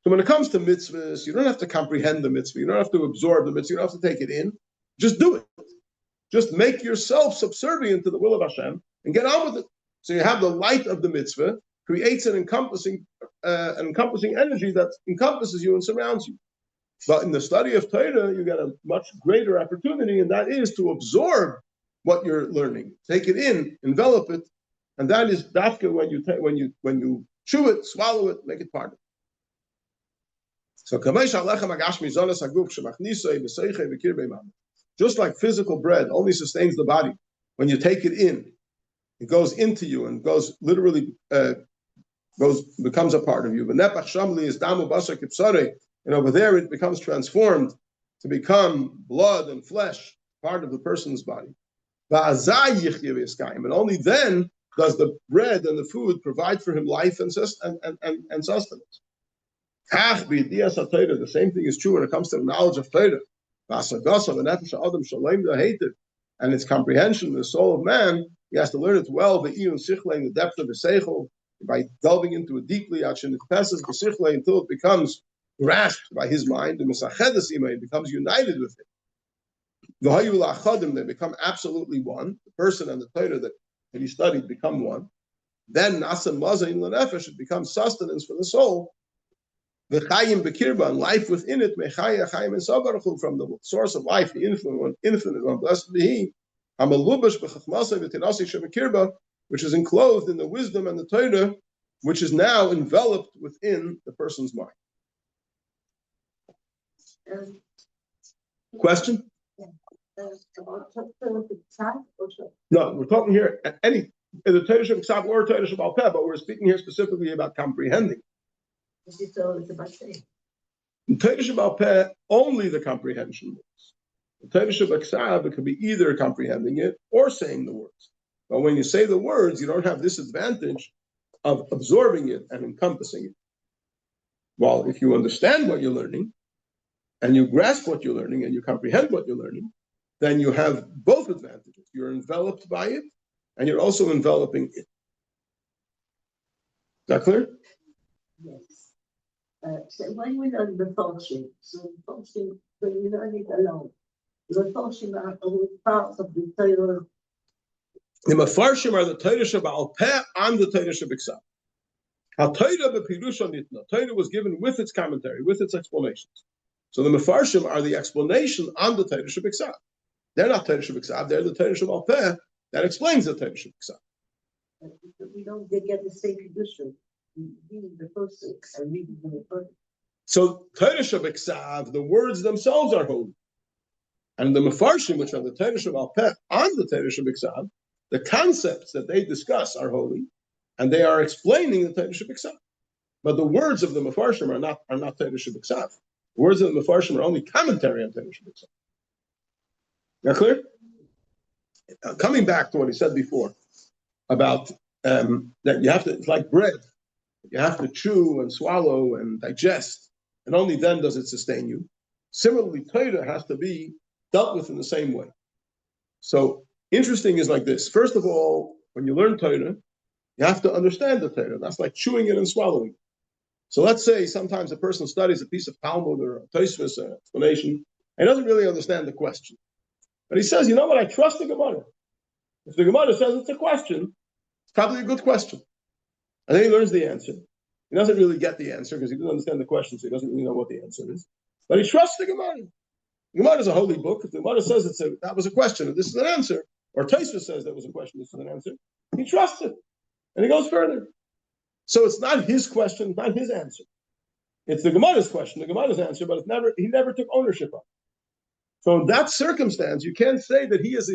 So when it comes to mitzvahs, you don't have to comprehend the mitzvah, you don't have to absorb the mitzvah, you don't have to take it in. Just do it. Just make yourself subservient to the will of Hashem and get on with it. So you have the light of the mitzvah, creates an encompassing an encompassing energy that encompasses you and surrounds you. But in the study of Torah, you get a much greater opportunity, and that is to absorb what you're learning, take it in, envelop it, and that is dafka when you chew it, swallow it, make it part of it. So just like physical bread only sustains the body when you take it in, it goes into you and goes literally becomes a part of you. And over there it becomes transformed to become blood and flesh, part of the person's body. And only then does the bread and the food provide for him life and sustenance. The same thing is true when it comes to the knowledge of Torah. And its comprehension, the soul of man, he has to learn it well, in the depth of the seichel, by delving into it deeply, until it becomes grasped by his mind, it becomes united with it. They become absolutely one. The person and the Torah that he studied become one. Then it becomes sustenance for the soul. The chayim bekirba, and life within it, from the source of life, the infinite one, blessed be He, which is enclosed in the wisdom and the Torah, which is now enveloped within the person's mind. Question? No, we're talking here in the Torah Shabbat or Torah Shabbat, but we're speaking here specifically about comprehending. In Torah Shabbat, only the comprehension works. In Torah Shabbat, it could be either comprehending it or saying the words. But when you say the words, you don't have this advantage of absorbing it and encompassing it. Well, if you understand what you're learning, and you grasp what you're learning, and you comprehend what you're learning, then you have both advantages. You're enveloped by it, and you're also enveloping it. Is that clear? Yes. So when we learn the Parshas, when you learn it alone, the Parshas are all parts of the Torah. The Mefarshim are the Torah Sheba'al Peh and the Torah Shebiksav. Torah was given with its commentary, with its explanations. So the Mefarshim are the explanation on the Torah Shebiksav. They're not Torah Shebiksav, they're the Torah Sheba'al Peh that explains the Torah Shebiksav. We don't get the same Kedoshim. Reading the first six and reading the first. So Torah Shebiksav, the words themselves are holy. And the Mefarshim, which are the Torah Sheba'al Peh and the Torah Shebiksav, the concepts that they discuss are holy, and they are explaining the Torah Shebiksav. But the words of the Mefarshim are not Torah Shebiksav. The words of the Mefarshim are only commentary on Torah Shebiksav. Now clear? Coming back to what he said before about that you have to, it's like bread. You have to chew and swallow and digest, and only then does it sustain you. Similarly, Torah has to be dealt with in the same way. So, interesting is like this. First of all, when you learn Torah, you have to understand the Torah. That's like chewing it and swallowing. So let's say sometimes a person studies a piece of Talmud or a Tosfos, an explanation, and doesn't really understand the question. But he says, you know what, I trust the Gemara. If the Gemara says it's a question, it's probably a good question. And then he learns the answer. He doesn't really get the answer because he doesn't understand the question, so he doesn't really know what the answer is. But he trusts the Gemara. The Gemara is a holy book. If the Gemara says that was a question and this is an answer, or Tosfos says that was a question, this is an answer, he trusts it. And he goes further. So it's not his question, not his answer. It's the Gemara's question, the Gemara's answer, but he never took ownership of it. So in that circumstance, you can't say that he has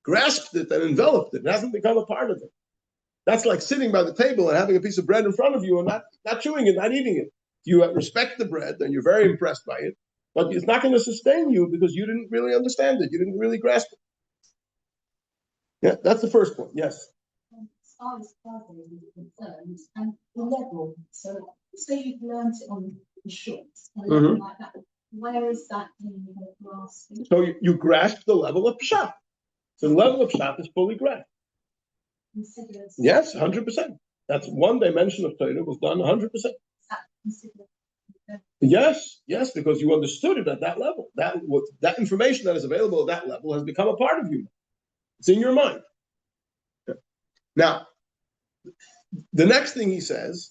grasped it and enveloped it. It hasn't become a part of it. That's like sitting by the table and having a piece of bread in front of you and not chewing it, not eating it. You respect the bread and you're very impressed by it, but it's not going to sustain you because you didn't really understand it. You didn't really grasp it. Yeah, that's the first point. Yes. As far as father is concerned, and the level, so say you've learned it on the shorts, a level like that, where is that in the grasping? So you grasp the level of Pshat. So the level of Pshat is fully grasped. Yes, 100%. That's one dimension of Torah was done 100%. Yes, because you understood it at that level. That information that is available at that level has become a part of you. It's in your mind. Now, the next thing he says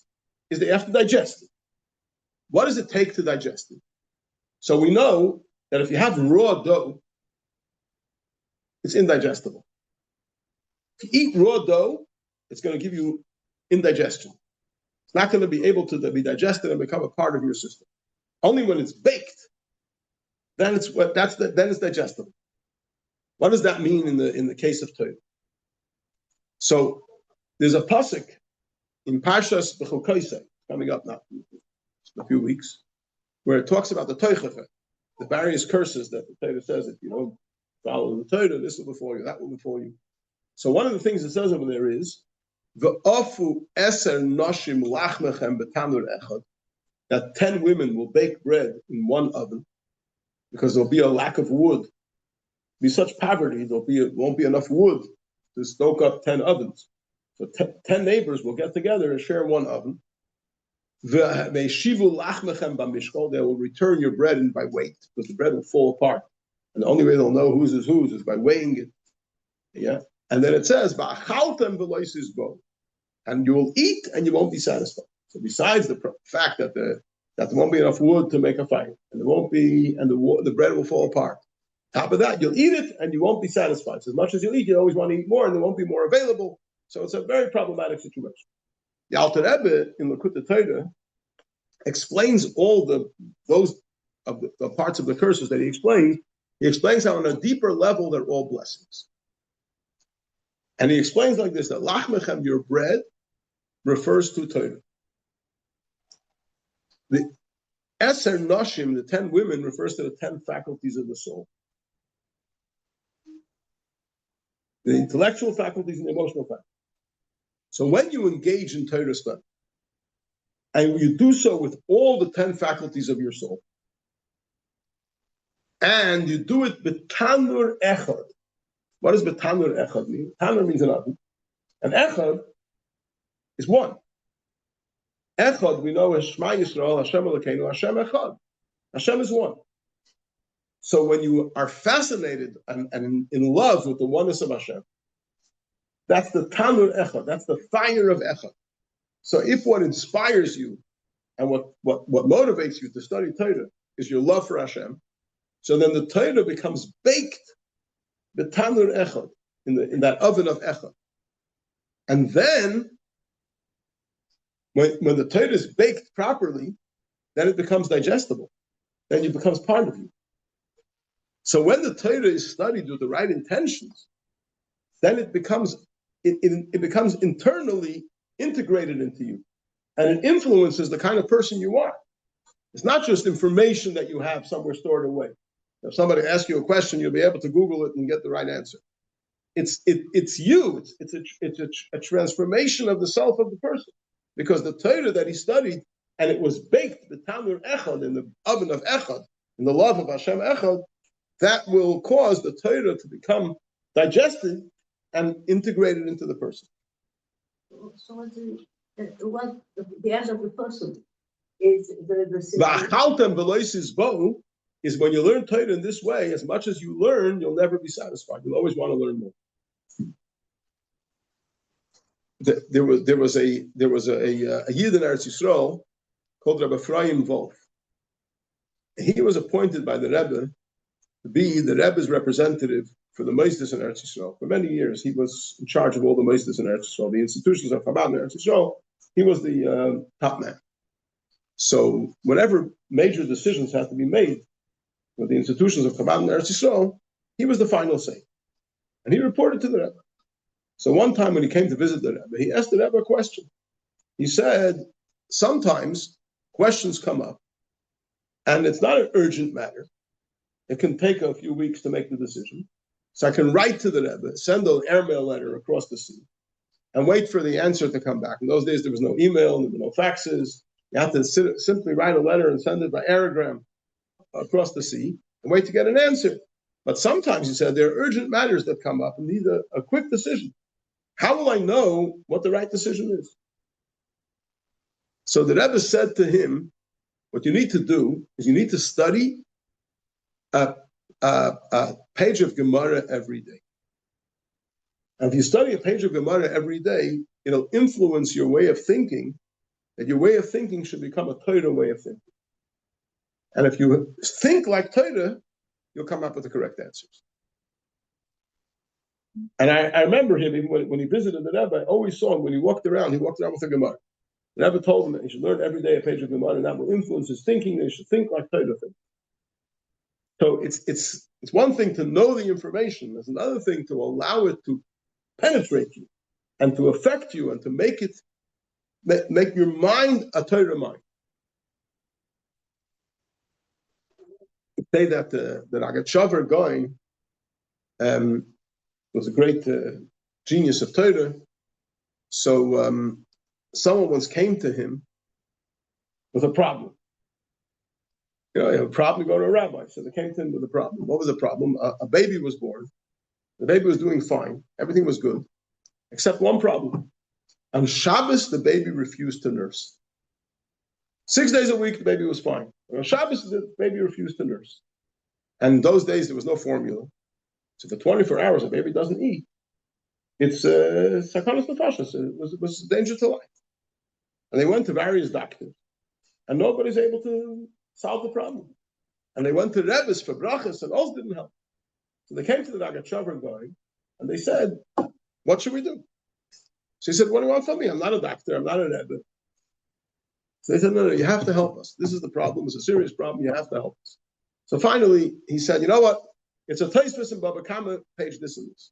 is they have to digest it. What does it take to digest it? So we know that if you have raw dough, it's indigestible. If you eat raw dough, it's going to give you indigestion. It's not going to be able to be digested and become a part of your system. Only when it's baked, then it's digestible. What does that mean in the case of Torah? So there's a pasuk in Parshas coming up now in a few weeks, where it talks about the Toichacha, the various curses that the Torah says if you don't follow the Torah, this will befall you, that will befall you. So one of the things it says over there is V'ofu eser noshim lachmechem betanur echad, that 10 women will bake bread in one oven because there'll be a lack of wood. There'll be such poverty, won't be enough wood to stoke up 10 ovens. So 10 neighbors will get together and share one oven. They will return your bread by weight, because the bread will fall apart. And the only way they'll know whose is by weighing it. Yeah. And then it says, and you will eat and you won't be satisfied. So besides the fact that there won't be enough wood to make a fire, and the bread will fall apart. Top of that, you'll eat it and you won't be satisfied. So as much as you eat, you always want to eat more, and there won't be more available. So it's a very problematic situation. The Alter Rebbe in Likutei Torah explains all those parts of the curses that he explains. He explains how on a deeper level they're all blessings. And he explains like this, that lachmechem, your bread, refers to Torah. The Eser Noshim, the 10 women, refers to the 10 faculties of the soul. The intellectual faculties and the emotional faculties. So when you engage in Torah study, and you do so with all the 10 faculties of your soul, and you do it betanur echad. What does betanur echad mean? Tanur means an oven, and echad is one. Echad, we know, is Shema Yisrael, Hashem Elokeinu, Hashem echad. Hashem is one. So when you are fascinated and in love with the oneness of Hashem, that's the tanur echad. That's the fire of echad. So if what inspires you and what motivates you to study Torah is your love for Hashem, so then the Torah becomes baked, the tanur echad, in that oven of echad. And then, when the Torah is baked properly, then it becomes digestible. Then it becomes part of you. So when the Torah is studied with the right intentions, then it becomes internally integrated into you, and it influences the kind of person you are. It's not just information that you have somewhere stored away. If somebody asks you a question, you'll be able to Google it and get the right answer. It's you. It's a transformation of the self of the person, because the Torah that he studied, and it was baked the tanur echad, in the oven of echad, in the love of Hashem echad, that will cause the Torah to become digested and integrated into the person. So what the end of the person is the is when you learn Torah in this way. As much as you learn, you'll never be satisfied. You'll always want to learn more. There was a Yid in Eretz Yisrael called Rabbi Ephraim Wolf. He was appointed by the Rebbe to be the Rebbe's representative for the Meisdes in Eretz Yisrael. For many years, he was in charge of all the Meisdes in Eretz Yisrael, the institutions of Chabad in Eretz Yisrael. He was the top man. So whenever major decisions had to be made with the institutions of Chabad in Eretz Yisrael, he was the final say. And he reported to the Rebbe. So one time when he came to visit the Rebbe, he asked the Rebbe a question. He said, sometimes questions come up, and it's not an urgent matter. It can take a few weeks to make the decision. So I can write to the Rebbe, send an airmail letter across the sea, and wait for the answer to come back. In those days, there was no email, there were no faxes. You have to simply write a letter and send it by aerogram across the sea and wait to get an answer. But sometimes, he said, there are urgent matters that come up and need a quick decision. How will I know what the right decision is? So the Rebbe said to him, what you need to do is you need to study a page of Gemara every day. And if you study a page of Gemara every day, it'll influence your way of thinking that your way of thinking should become a Torah way of thinking. And if you think like Torah, you'll come up with the correct answers. And I remember him, even when he visited the Rebbe, I always saw him when he walked around with a Gemara. The Rebbe told him that he should learn every day a page of Gemara, and that will influence his thinking, and he should think like Torah thinks. So it's one thing to know the information, there's another thing to allow it to penetrate you, and to affect you, and to make your mind a Torah mind. Say that the Agachavar going was a great genius of Torah. So someone once came to him with a problem. You know, you have a problem, you go to a rabbi. So they came to him with a problem. What was the problem? A baby was born. The baby was doing fine. Everything was good, except one problem. On Shabbos, the baby refused to nurse. 6 days a week, the baby was fine. On Shabbos, the baby refused to nurse. And in those days, there was no formula. So for 24 hours, a baby doesn't eat. It's sakanas nefashos. It was a danger to life. And they went to various doctors, and nobody's able to solve the problem. And they went to Rebbe's for brachas, and all didn't help. So they came to the Agachavar guy, and they said, "What should we do?" So he said, "What do you want from me? I'm not a doctor. I'm not a Rebbe." So they said, "No, you have to help us. This is the problem. It's a serious problem. You have to help us." So finally, he said, "You know what? It's a Tosfos in Baba Kama, page this and this."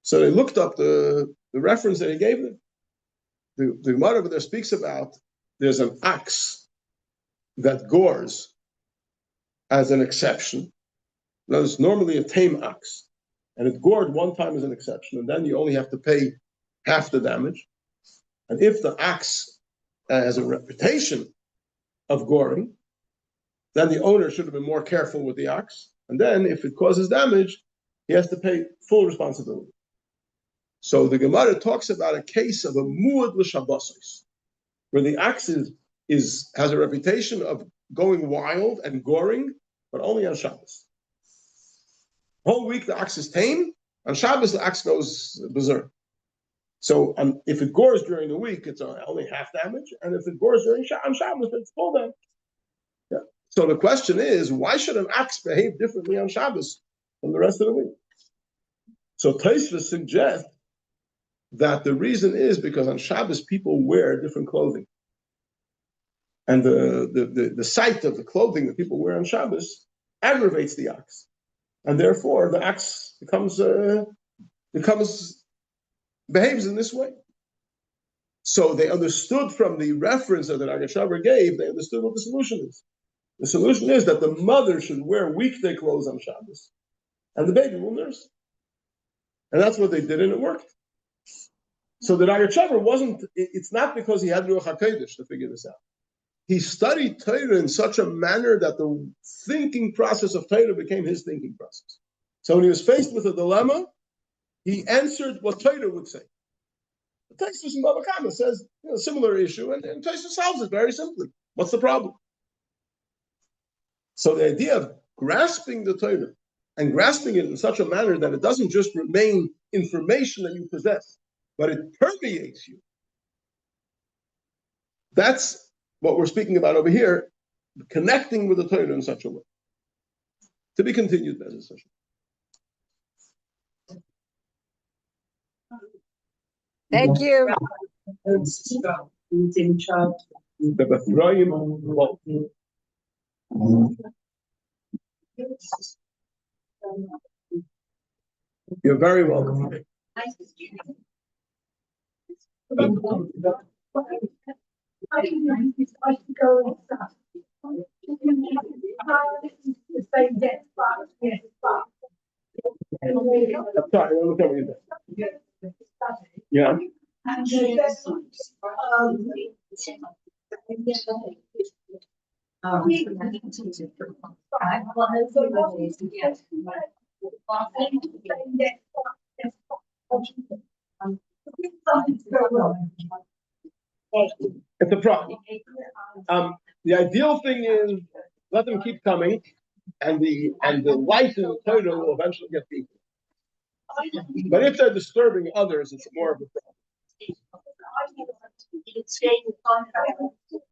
So they looked up the reference that he gave them. The Gemara over there speaks about there's an ox that gores as an exception. Now, it's normally a tame ox, and it gored one time as an exception, and then you only have to pay half the damage. And if the ox has a reputation of goring, then the owner should have been more careful with the ox. And then if it causes damage, he has to pay full responsibility. So the Gemara talks about a case of a muad l'shabbosos, where the ox has a reputation of going wild and goring, but only on Shabbos. Whole week the ox is tame. On Shabbos the ox goes berserk. So if it gores during the week, it's only half damage, and if it gores on Shabbos, it's full damage. Yeah. So the question is, why should an ox behave differently on Shabbos from the rest of the week? So Tosfos suggests that the reason is because on Shabbos people wear different clothing. And the sight of the clothing that people wear on Shabbos aggravates the ox. And therefore the ox behaves in this way. So they understood from the reference that the Agachavar gave, they understood what the solution is. The solution is that the mother should wear weekday clothes on Shabbos, and the baby will nurse. And that's what they did, and it worked. So the Agachavar it's not because he had Ruach HaKodesh to figure this out. He studied Torah in such a manner that the thinking process of Torah became his thinking process. So when he was faced with a dilemma, he answered what Torah would say. The Tosfos in Baba Kama says similar issue, and Tosfos solves it very simply. What's the problem? So the idea of grasping the Torah and grasping it in such a manner that it doesn't just remain information that you possess, but it permeates you. That's what we're speaking about over here, connecting with the Torah in such a way. To be continued, as a session. Thank you. The Bethraim, well, you're very welcome. Sorry, look at what you did. Yeah. It's a problem. The ideal thing is let them keep coming, and the light in the Torah will eventually get people. But if they're disturbing others, it's more of a problem. You can change the contract.